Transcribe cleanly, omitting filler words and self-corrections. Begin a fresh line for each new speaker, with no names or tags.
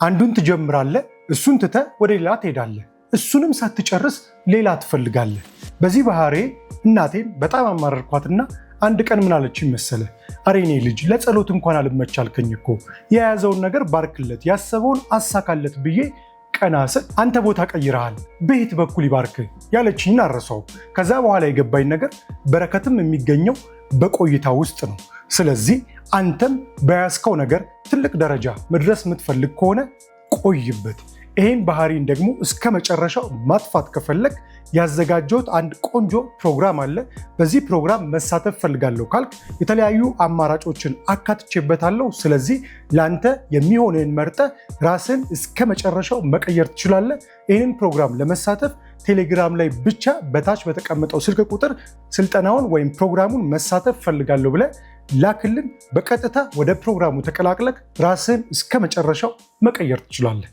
አንዱን ትጀምራለህ፣ እሱን ትተህ ወደ ሌላ ትሄዳለህ። እሱንም ሳትጨርስ ሌላ ትፈልጋለህ። በዚህ ባህሪ እናቴን በጣም አማረርኳትና አንድ ቀን ምን አለችኝ መሰለህ? አሬ እኔ ልጅ ለጸሎት እንኳን አልመች አልከኝ እኮ የያዘውን ነገር ባርክለት፣ ያሰበውን አሳካለት ብዬ ቀና ስል አንተ ቦታ ቀይረሃል፣ በየት በኩል ይባርክ ያለችኝን አረሳው። ከዛ በኋላ የገባኝ ነገር በረከትም የሚገኘው በቆይታ ውስጥ ነው። ስለዚህ አንተም በያዝከው ነገር ትልቅ ደረጃ መድረስ የምትፈልግ ከሆነ ቆይበት። ይህን ባህሪን ደግሞ እስከ መጨረሻው ማጥፋት ከፈለግ ያዘጋጀሁት አንድ ቆንጆ ፕሮግራም አለ። በዚህ ፕሮግራም መሳተፍ ፈልጋለሁ ካልክ የተለያዩ አማራጮችን አካትቼበታለሁ። ስለዚህ ለአንተ የሚሆንን መርጠ ራስን እስከ መጨረሻው መቀየር ትችላለህ። ይህንን ፕሮግራም ለመሳተፍ ቴሌግራም ላይ ብቻ በታች በተቀመጠው ስልክ ቁጥር ስልጠናውን ወይም ፕሮግራሙን መሳተፍ ፈልጋለሁ ብለህ ላክልን። በቀጥታ ወደ ፕሮግራሙ ተቀላቅለህ ራስን እስከ መጨረሻው መቀየር ትችላለህ።